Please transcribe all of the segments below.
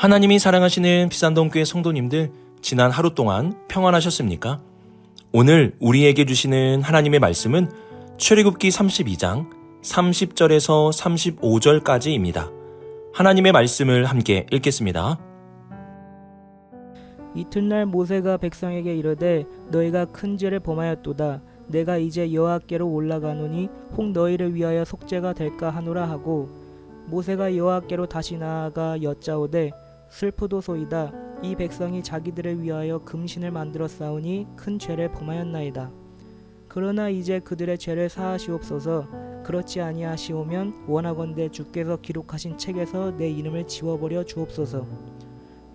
하나님이 사랑하시는 비산동교회 성도님들, 지난 하루 동안 평안하셨습니까? 오늘 우리에게 주시는 하나님의 말씀은 출애굽기 32장 30절에서 35절까지입니다. 하나님의 말씀을 함께 읽겠습니다. 이튿날 모세가 백성에게 이르되 너희가 큰 죄를 범하였도다. 내가 이제 여호와께로 올라가노니 혹 너희를 위하여 속죄가 될까 하노라 하고, 모세가 여호와께로 다시 나아가 여짜오되 슬프도소이다. 이 백성이 자기들을 위하여 금신을 만들어 싸우니 큰 죄를 범하였나이다. 그러나 이제 그들의 죄를 사하시옵소서. 그렇지 아니하시오면 원하건대 주께서 기록하신 책에서 내 이름을 지워버려 주옵소서.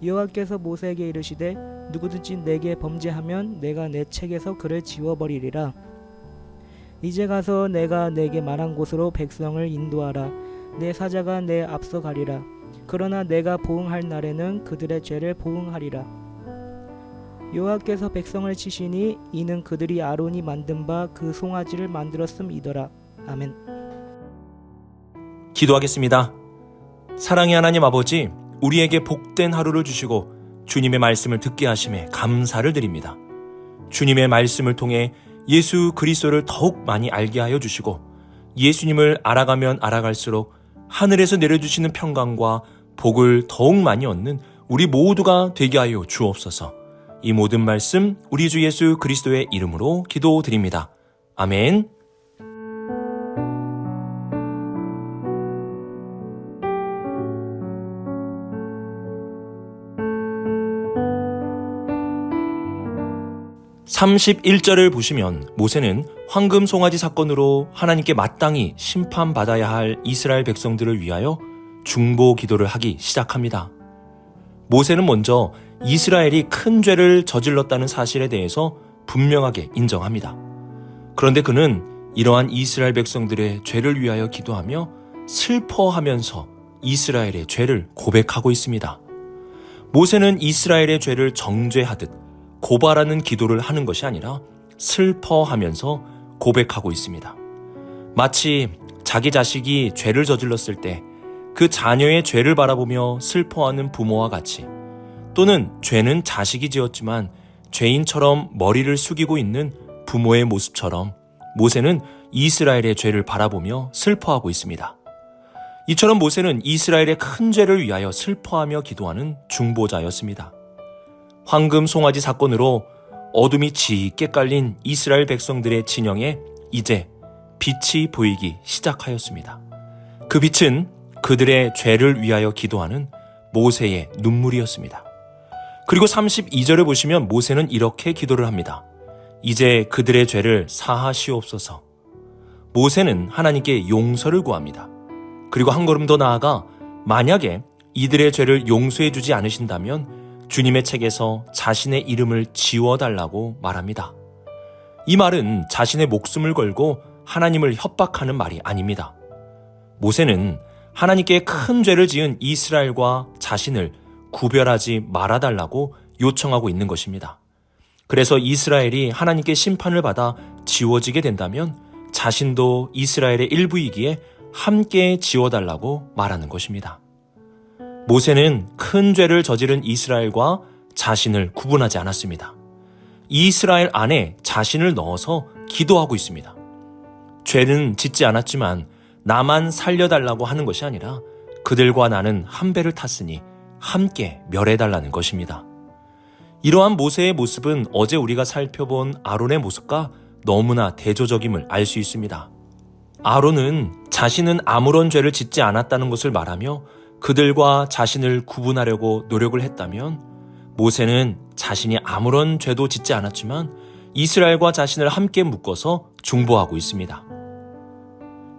여호와께서 모세에게 이르시되 누구든지 내게 범죄하면 내가 내 책에서 그를 지워버리리라. 이제 가서 내가 내게 말한 곳으로 백성을 인도하라. 내 사자가 내 앞서 가리라. 그러나 내가 보응할 날에는 그들의 죄를 보응하리라. 여호와께서 백성을 치시니 이는 그들이 아론이 만든 바 그 송아지를 만들었음이더라. 아멘. 기도하겠습니다. 사랑의 하나님 아버지, 우리에게 복된 하루를 주시고 주님의 말씀을 듣게 하심에 감사를 드립니다. 주님의 말씀을 통해 예수 그리스도를 더욱 많이 알게 하여 주시고, 예수님을 알아가면 알아갈수록 하늘에서 내려주시는 평강과 복을 더욱 많이 얻는 우리 모두가 되게 하여 주옵소서. 이 모든 말씀 우리 주 예수 그리스도의 이름으로 기도드립니다. 아멘. (31절을) 보시면 모세는 황금 송아지 사건으로 하나님께 마땅히 심판받아야 할 이스라엘 백성들을 위하여 중보 기도를 하기 시작합니다. 모세는 먼저 이스라엘이 큰 죄를 저질렀다는 사실에 대해서 분명하게 인정합니다. 그런데 그는 이러한 이스라엘 백성들의 죄를 위하여 기도하며 슬퍼하면서 이스라엘의 죄를 고백하고 있습니다. 모세는 이스라엘의 죄를 정죄하듯 고발하는 기도를 하는 것이 아니라 슬퍼하면서 고백하고 있습니다. 마치 자기 자식이 죄를 저질렀을 때 그 자녀의 죄를 바라보며 슬퍼하는 부모와 같이, 또는 죄는 자식이 지었지만 죄인처럼 머리를 숙이고 있는 부모의 모습처럼 모세는 이스라엘의 죄를 바라보며 슬퍼하고 있습니다. 이처럼 모세는 이스라엘의 큰 죄를 위하여 슬퍼하며 기도하는 중보자였습니다. 황금 송아지 사건으로 어둠이 짙게 깔린 이스라엘 백성들의 진영에 이제 빛이 보이기 시작하였습니다. 그 빛은 그들의 죄를 위하여 기도하는 모세의 눈물이었습니다. 그리고 32절을 보시면 모세는 이렇게 기도를 합니다. 이제 그들의 죄를 사하시옵소서. 모세는 하나님께 용서를 구합니다. 그리고 한 걸음 더 나아가 만약에 이들의 죄를 용서해 주지 않으신다면 주님의 책에서 자신의 이름을 지워달라고 말합니다. 이 말은 자신의 목숨을 걸고 하나님을 협박하는 말이 아닙니다. 모세는 하나님께 큰 죄를 지은 이스라엘과 자신을 구별하지 말아달라고 요청하고 있는 것입니다. 그래서 이스라엘이 하나님께 심판을 받아 지워지게 된다면 자신도 이스라엘의 일부이기에 함께 지워달라고 말하는 것입니다. 모세는 큰 죄를 저지른 이스라엘과 자신을 구분하지 않았습니다. 이스라엘 안에 자신을 넣어서 기도하고 있습니다. 죄는 짓지 않았지만 나만 살려달라고 하는 것이 아니라 그들과 나는 한 배를 탔으니 함께 멸해달라는 것입니다. 이러한 모세의 모습은 어제 우리가 살펴본 아론의 모습과 너무나 대조적임을 알 수 있습니다. 아론은 자신은 아무런 죄를 짓지 않았다는 것을 말하며 그들과 자신을 구분하려고 노력을 했다면, 모세는 자신이 아무런 죄도 짓지 않았지만 이스라엘과 자신을 함께 묶어서 중보하고 있습니다.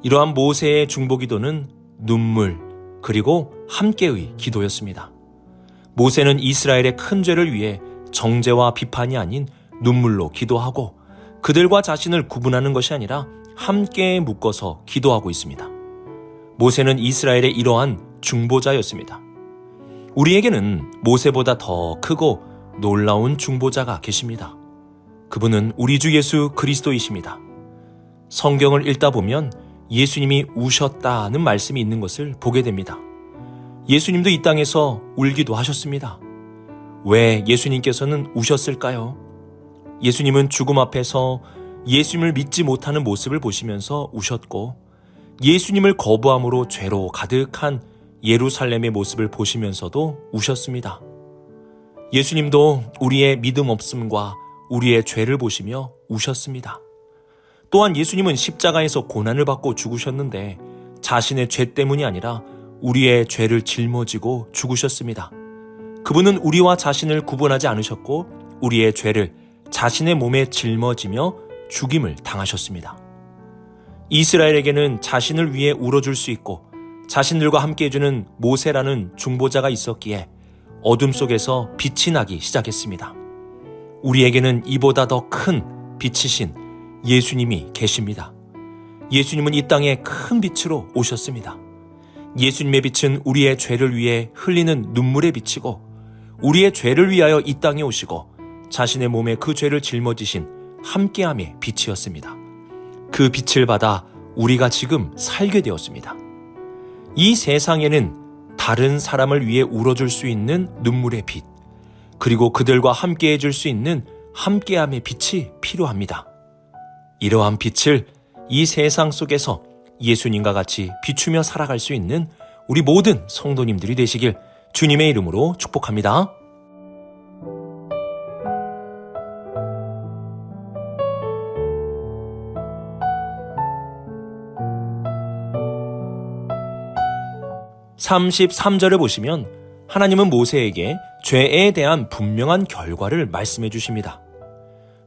이러한 모세의 중보기도는 눈물 그리고 함께의 기도였습니다. 모세는 이스라엘의 큰 죄를 위해 정죄와 비판이 아닌 눈물로 기도하고 그들과 자신을 구분하는 것이 아니라 함께 묶어서 기도하고 있습니다. 모세는 이스라엘의 이러한 중보자였습니다. 우리에게는 모세보다 더 크고 놀라운 중보자가 계십니다. 그분은 우리 주 예수 그리스도이십니다. 성경을 읽다 보면 예수님이 우셨다는 말씀이 있는 것을 보게 됩니다. 예수님도 이 땅에서 울기도 하셨습니다. 왜 예수님께서는 우셨을까요? 예수님은 죽음 앞에서 예수님을 믿지 못하는 모습을 보시면서 우셨고, 예수님을 거부함으로 죄로 가득한 예루살렘의 모습을 보시면서도 우셨습니다. 예수님도 우리의 믿음 없음과 우리의 죄를 보시며 우셨습니다. 또한 예수님은 십자가에서 고난을 받고 죽으셨는데 자신의 죄 때문이 아니라 우리의 죄를 짊어지고 죽으셨습니다. 그분은 우리와 자신을 구분하지 않으셨고 우리의 죄를 자신의 몸에 짊어지며 죽임을 당하셨습니다. 이스라엘에게는 자신을 위해 울어줄 수 있고 자신들과 함께 해주는 모세라는 중보자가 있었기에 어둠 속에서 빛이 나기 시작했습니다. 우리에게는 이보다 더 큰 빛이신 예수님이 계십니다. 예수님은 이 땅에 큰 빛으로 오셨습니다. 예수님의 빛은 우리의 죄를 위해 흘리는 눈물의 빛이고 우리의 죄를 위하여 이 땅에 오시고 자신의 몸에 그 죄를 짊어지신 함께함의 빛이었습니다. 그 빛을 받아 우리가 지금 살게 되었습니다. 이 세상에는 다른 사람을 위해 울어줄 수 있는 눈물의 빛, 그리고 그들과 함께 해줄 수 있는 함께함의 빛이 필요합니다. 이러한 빛을 이 세상 속에서 예수님과 같이 비추며 살아갈 수 있는 우리 모든 성도님들이 되시길 주님의 이름으로 축복합니다. (33절을) 보시면 하나님은 모세에게 죄에 대한 분명한 결과를 말씀해 주십니다.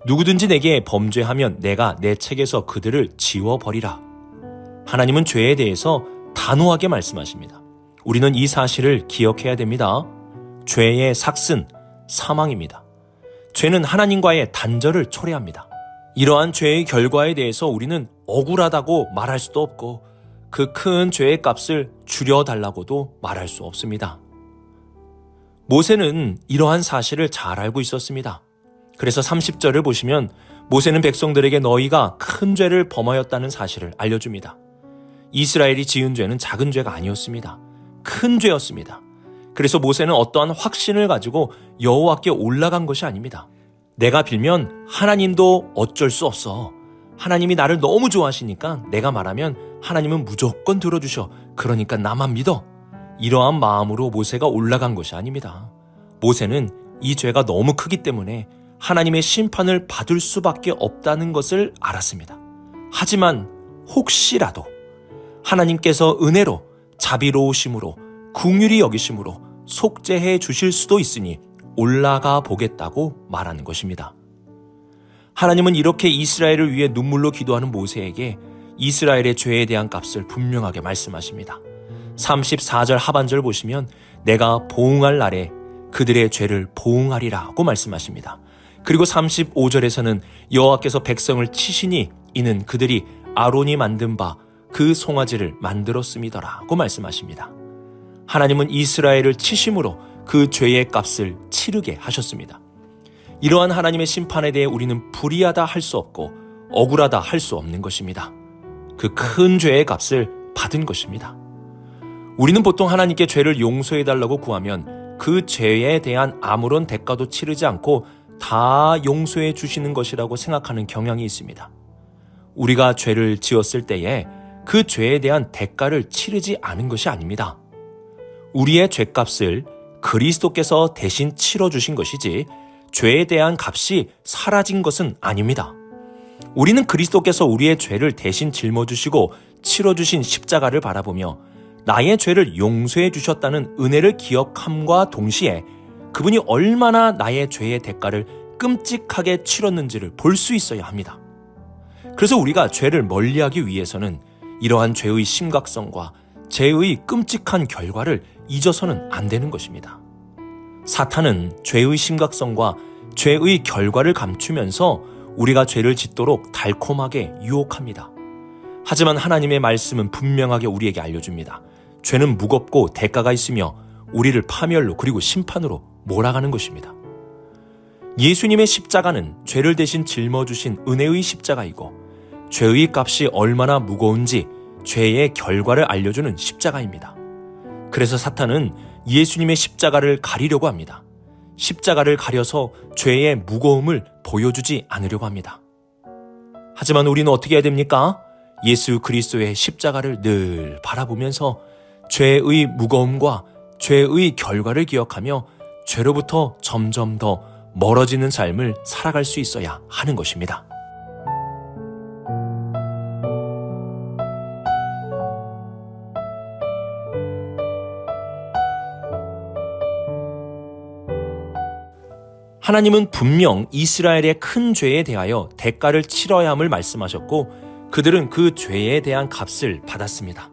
누구든지 내게 범죄하면 내가 내 책에서 그들을 지워버리라. 하나님은 죄에 대해서 단호하게 말씀하십니다. 우리는 이 사실을 기억해야 됩니다. 죄의 삭슨, 사망입니다. 죄는 하나님과의 단절을 초래합니다. 이러한 죄의 결과에 대해서 우리는 억울하다고 말할 수도 없고 그 큰 죄의 값을 줄여달라고도 말할 수 없습니다. 모세는 이러한 사실을 잘 알고 있었습니다. 그래서 30절을 보시면 모세는 백성들에게 너희가 큰 죄를 범하였다는 사실을 알려줍니다. 이스라엘이 지은 죄는 작은 죄가 아니었습니다. 큰 죄였습니다. 그래서 모세는 어떠한 확신을 가지고 여호와께 올라간 것이 아닙니다. 내가 빌면 하나님도 어쩔 수 없어. 하나님이 나를 너무 좋아하시니까 내가 말하면 하나님은 무조건 들어주셔. 그러니까 나만 믿어. 이러한 마음으로 모세가 올라간 것이 아닙니다. 모세는 이 죄가 너무 크기 때문에 하나님의 심판을 받을 수밖에 없다는 것을 알았습니다. 하지만 혹시라도 하나님께서 은혜로 자비로우심으로 긍휼히 여기심으로 속죄해 주실 수도 있으니 올라가 보겠다고 말하는 것입니다. 하나님은 이렇게 이스라엘을 위해 눈물로 기도하는 모세에게 이스라엘의 죄에 대한 값을 분명하게 말씀하십니다. 34절 하반절 보시면 내가 보응할 날에 그들의 죄를 보응하리라고 말씀하십니다. 그리고 35절에서는 여호와께서 백성을 치시니 이는 그들이 아론이 만든 바 그 송아지를 만들었음이더라고 말씀하십니다. 하나님은 이스라엘을 치심으로 그 죄의 값을 치르게 하셨습니다. 이러한 하나님의 심판에 대해 우리는 불의하다 할 수 없고 억울하다 할 수 없는 것입니다. 그 큰 죄의 값을 받은 것입니다. 우리는 보통 하나님께 죄를 용서해달라고 구하면 그 죄에 대한 아무런 대가도 치르지 않고 다 용서해 주시는 것이라고 생각하는 경향이 있습니다. 우리가 죄를 지었을 때에 그 죄에 대한 대가를 치르지 않은 것이 아닙니다. 우리의 죄값을 그리스도께서 대신 치러주신 것이지 죄에 대한 값이 사라진 것은 아닙니다. 우리는 그리스도께서 우리의 죄를 대신 짊어주시고 치러주신 십자가를 바라보며 나의 죄를 용서해 주셨다는 은혜를 기억함과 동시에 그분이 얼마나 나의 죄의 대가를 끔찍하게 치렀는지를 볼 수 있어야 합니다. 그래서 우리가 죄를 멀리하기 위해서는 이러한 죄의 심각성과 죄의 끔찍한 결과를 잊어서는 안 되는 것입니다. 사탄은 죄의 심각성과 죄의 결과를 감추면서 우리가 죄를 짓도록 달콤하게 유혹합니다. 하지만 하나님의 말씀은 분명하게 우리에게 알려줍니다. 죄는 무겁고 대가가 있으며 우리를 파멸로 그리고 심판으로 몰아가는 것입니다. 예수님의 십자가는 죄를 대신 짊어주신 은혜의 십자가이고 죄의 값이 얼마나 무거운지 죄의 결과를 알려주는 십자가입니다. 그래서 사탄은 예수님의 십자가를 가리려고 합니다. 십자가를 가려서 죄의 무거움을 보여주지 않으려고 합니다. 하지만 우리는 어떻게 해야 됩니까? 예수 그리스도의 십자가를 늘 바라보면서 죄의 무거움과 죄의 결과를 기억하며 죄로부터 점점 더 멀어지는 삶을 살아갈 수 있어야 하는 것입니다. 하나님은 분명 이스라엘의 큰 죄에 대하여 대가를 치러야 함을 말씀하셨고 그들은 그 죄에 대한 값을 받았습니다.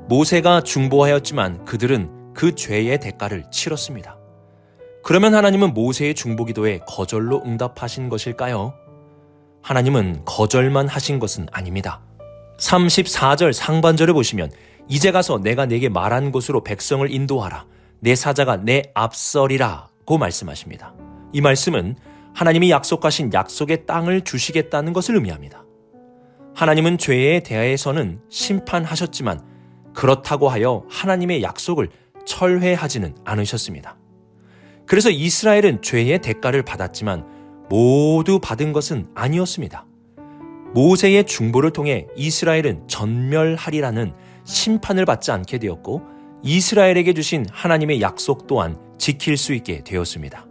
모세가 중보하였지만 그들은 그 죄의 대가를 치렀습니다. 그러면 하나님은 모세의 중보기도에 거절로 응답하신 것일까요? 하나님은 거절만 하신 것은 아닙니다. 34절 상반절을 보시면 이제 가서 내가 내게 말한 곳으로 백성을 인도하라. 내 사자가 내 앞서리라고 말씀하십니다. 이 말씀은 하나님이 약속하신 약속의 땅을 주시겠다는 것을 의미합니다. 하나님은 죄에 대해서는 심판하셨지만 그렇다고 하여 하나님의 약속을 철회하지는 않으셨습니다. 그래서 이스라엘은 죄의 대가를 받았지만 모두 받은 것은 아니었습니다. 모세의 중보를 통해 이스라엘은 전멸하리라는 심판을 받지 않게 되었고 이스라엘에게 주신 하나님의 약속 또한 지킬 수 있게 되었습니다.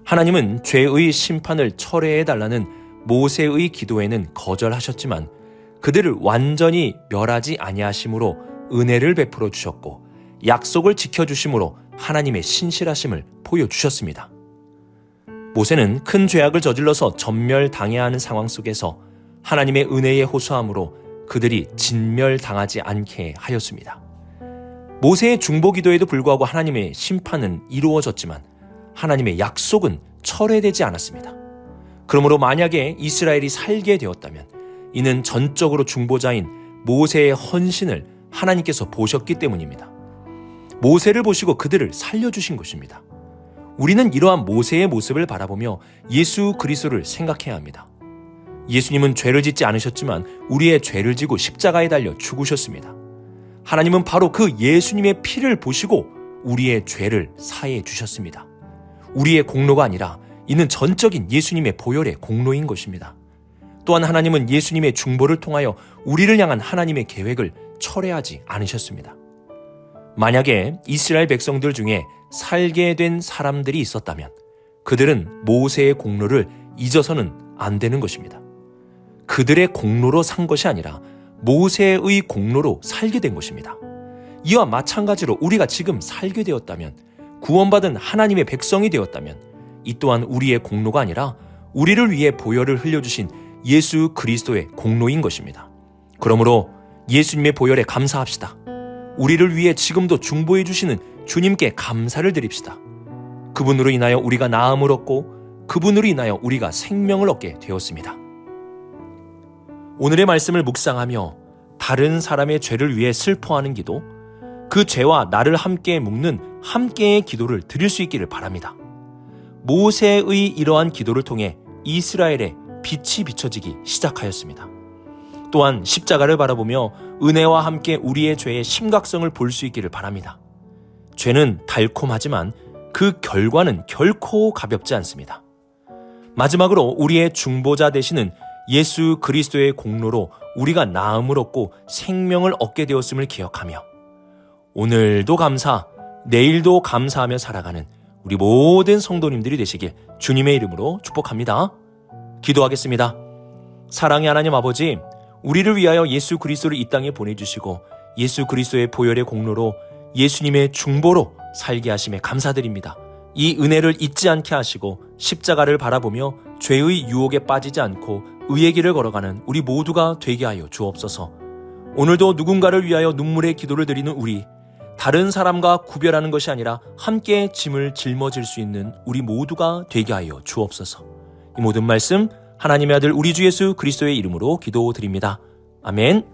하나님은 죄의 심판을 철회해달라는 모세의 기도에는 거절하셨지만 그들을 완전히 멸하지 아니하심으로 은혜를 베풀어 주셨고 약속을 지켜주심으로 하나님의 신실하심을 보여주셨습니다. 모세는 큰 죄악을 저질러서 전멸당해야 하는 상황 속에서 하나님의 은혜에 호소함으로 그들이 진멸당하지 않게 하였습니다. 모세의 중보기도에도 불구하고 하나님의 심판은 이루어졌지만 하나님의 약속은 철회되지 않았습니다. 그러므로 만약에 이스라엘이 살게 되었다면 이는 전적으로 중보자인 모세의 헌신을 하나님께서 보셨기 때문입니다. 모세를 보시고 그들을 살려주신 것입니다. 우리는 이러한 모세의 모습을 바라보며 예수 그리스도를 생각해야 합니다. 예수님은 죄를 짓지 않으셨지만 우리의 죄를 지고 십자가에 달려 죽으셨습니다. 하나님은 바로 그 예수님의 피를 보시고 우리의 죄를 사해 주셨습니다. 우리의 공로가 아니라 이는 전적인 예수님의 보혈의 공로인 것입니다. 또한 하나님은 예수님의 중보를 통하여 우리를 향한 하나님의 계획을 철회하지 않으셨습니다. 만약에 이스라엘 백성들 중에 살게 된 사람들이 있었다면 그들은 모세의 공로를 잊어서는 안 되는 것입니다. 그들의 공로로 산 것이 아니라 모세의 공로로 살게 된 것입니다. 이와 마찬가지로 우리가 지금 살게 되었다면 구원받은 하나님의 백성이 되었다면 이 또한 우리의 공로가 아니라 우리를 위해 보혈을 흘려주신 예수 그리스도의 공로인 것입니다. 그러므로 예수님의 보혈에 감사합시다. 우리를 위해 지금도 중보해 주시는 주님께 감사를 드립시다. 그분으로 인하여 우리가 나음을 얻고 그분으로 인하여 우리가 생명을 얻게 되었습니다. 오늘의 말씀을 묵상하며 다른 사람의 죄를 위해 슬퍼하는 기도, 그 죄와 나를 함께 묶는 함께의 기도를 드릴 수 있기를 바랍니다. 모세의 이러한 기도를 통해 이스라엘의 빛이 비춰지기 시작하였습니다. 또한 십자가를 바라보며 은혜와 함께 우리의 죄의 심각성을 볼 수 있기를 바랍니다. 죄는 달콤하지만 그 결과는 결코 가볍지 않습니다. 마지막으로 우리의 중보자 되시는 예수 그리스도의 공로로 우리가 나음을 얻고 생명을 얻게 되었음을 기억하며 오늘도 감사, 내일도 감사하며 살아가는 우리 모든 성도님들이 되시길 주님의 이름으로 축복합니다. 기도하겠습니다. 사랑의 하나님 아버지, 우리를 위하여 예수 그리스도를 이 땅에 보내주시고 예수 그리스도의 보혈의 공로로 예수님의 중보로 살게 하심에 감사드립니다. 이 은혜를 잊지 않게 하시고 십자가를 바라보며 죄의 유혹에 빠지지 않고 의의 길을 걸어가는 우리 모두가 되게 하여 주옵소서. 오늘도 누군가를 위하여 눈물의 기도를 드리는 우리, 다른 사람과 구별하는 것이 아니라 함께 짐을 짊어질 수 있는 우리 모두가 되게 하여 주옵소서. 이 모든 말씀 하나님의 아들 우리 주 예수 그리스도의 이름으로 기도드립니다. 아멘.